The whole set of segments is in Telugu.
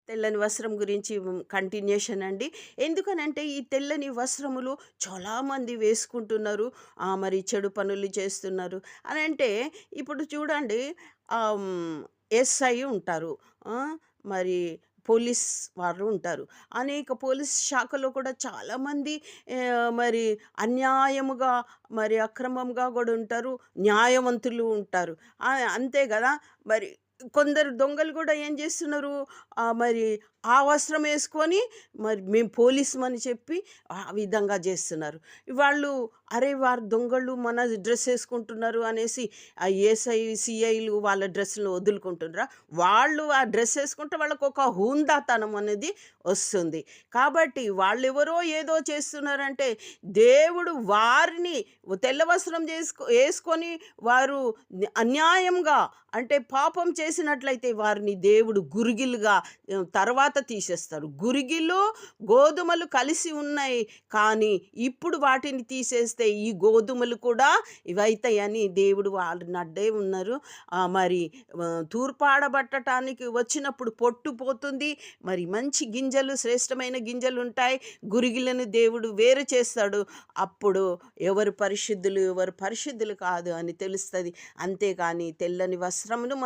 తెల్లని వస్త్రం గురించి కంటిన్యూషన్ అండి. ఎందుకనంటే ఈ తెల్లని వస్త్రములు చాలామంది వేసుకుంటున్నారు. మరి చెడు పనులు చేస్తున్నారు. అనంటే ఇప్పుడు చూడండి, ఎస్ఐ ఉంటారు. ఆ! మరి పోలీస్ వారు ఉంటారు. అనేక పోలీస్ శాఖలో కూడా చాలామంది మరి అన్యాయముగా, మరి అక్రమంగా గూడా ఉంటారు. న్యాయవంతులు ఉంటారు. అంతే గదా! మరి కొందరు దొంగలు గూడా ఏం జేస్తున్నారు, మరి ఆ వస్త్రం యేసుకొని మరి మేము పోలీసుమని చెప్పి ఆ విధంగా జేస్తున్నారు. వాళ్ళు అరే! వారు దొంగలు మన డ్రెస్ యేసుకుంటున్నారు అనేసి ఆ ఏఎస్ఐ, సీఐలు వాళ్ళ డ్రెస్‌లు వదులుకుంటుండ్రా? వాళ్ళు ఆ డ్రెస్ యేసుకుంటే వాళ్ళకొక హుందాతనం అనేది వస్తుంది. కాబట్టి వాళ్ళెవరో ఏదో చేస్తున్నారంటే, దేవుడు వారిని తెల్ల వస్త్రం యేసుకొని వారు అన్యాయంగా, అంటే పాపం చేసినట్లయితే వారిని దేవుడు గురిగిలుగా తర్వాత తీసేస్తాడు. గురిగిలు, గోధుమలు కలిసి ఉన్నాయి. కానీ ఇప్పుడు వాటిని తీసేస్తే ఈ గోధుమలు కూడా ఇవైతాయని దేవుడు వాళ్ళని అడ్డే ఉన్నారు. మరి తూర్పాడబట్టటానికి వచ్చినప్పుడు పొట్టు పోతుంది. మరి మంచి గింజలు, శ్రేష్టమైన గింజలుంటాయి. గురిగిలను దేవుడు వేరు చేస్తాడు. అప్పుడు ఎవరు పరిశుద్ధులు, ఎవరు పరిశుద్ధులు కాదు అని తెలుస్తది. అంతేగాని తెల్లని వస్త్రమును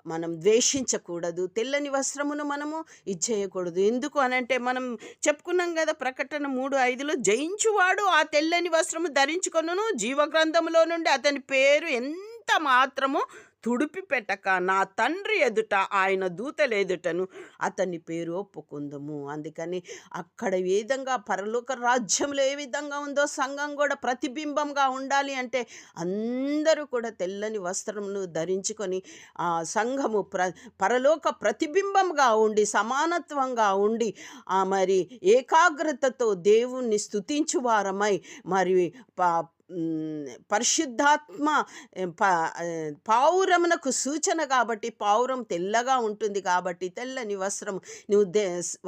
మనం ద్వేషించకూడదు. తెల్లని వస్త్రమును మనము ఇది చేయకూడదు. ఎందుకు అనంటే మనం చెప్పుకున్నాం గదా! ప్రకటన 3:5లో జయించువాడు ఆ తెల్లని వస్త్రము ధరించుకొనును, జీవగ్రంథములో నుండి అతని పేరు ఎంత మాత్రము తుడిపి పెట్టక నా తండ్రి ఎదుట ఆయన దూతల ఎదుటను అతని పేరు ఒప్పుకుందుము. అందుకని అక్కడ ఏ విధంగా పరలోక రాజ్యంలో ఏ విధంగా ఉందో సంఘం కూడా ప్రతిబింబంగా ఉండాలి అంటే అందరూ కూడా తెల్లని వస్త్రమును ధరించుకొని సంఘము పరలోక ప్రతిబింబంగా ఉండి, సమానత్వంగా ఉండి, మరి ఏకాగ్రతతో దేవుణ్ణి స్తుతించు వారమై, మరి పరిశుద్ధాత్మ పావురమునకు సూచన కాబట్టి, పావురం తెల్లగా ఉంటుంది కాబట్టి తెల్లని వస్త్రము నువ్వు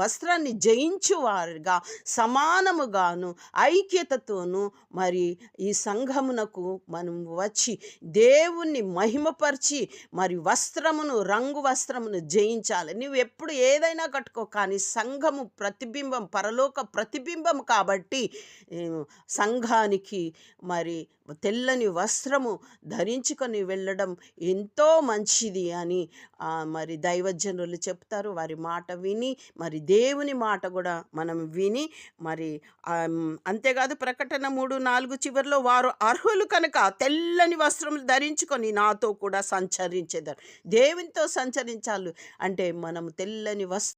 వస్త్రాన్ని జయించువారుగా, సమానముగాను, ఐక్యతతోను మరి ఈ సంఘమునకు మనం వచ్చి దేవుణ్ణి మహిమపరిచి మరి రంగు వస్త్రమును జయించాలి. నువ్వు ఎప్పుడు ఏదైనా కట్టుకో, కానీ సంఘము ప్రతిబింబం, పరలోక ప్రతిబింబం కాబట్టి సంఘానికి మరి తెల్లని వస్త్రము ధరించుకొని వెళ్ళడం ఎంతో మంచిది అని మరి దైవజనులు చెప్తారు. వారి మాట విని, మరి దేవుని మాట కూడా మనం విని, మరి అంతేకాదు ప్రకటన 3:4 చివరిలో వారు అర్హులు కనుక తెల్లని వస్త్రములు ధరించుకొని నాతో కూడా సంచరించెదరు. దేవునితో సంచరించాలి అంటే మనం తెల్లని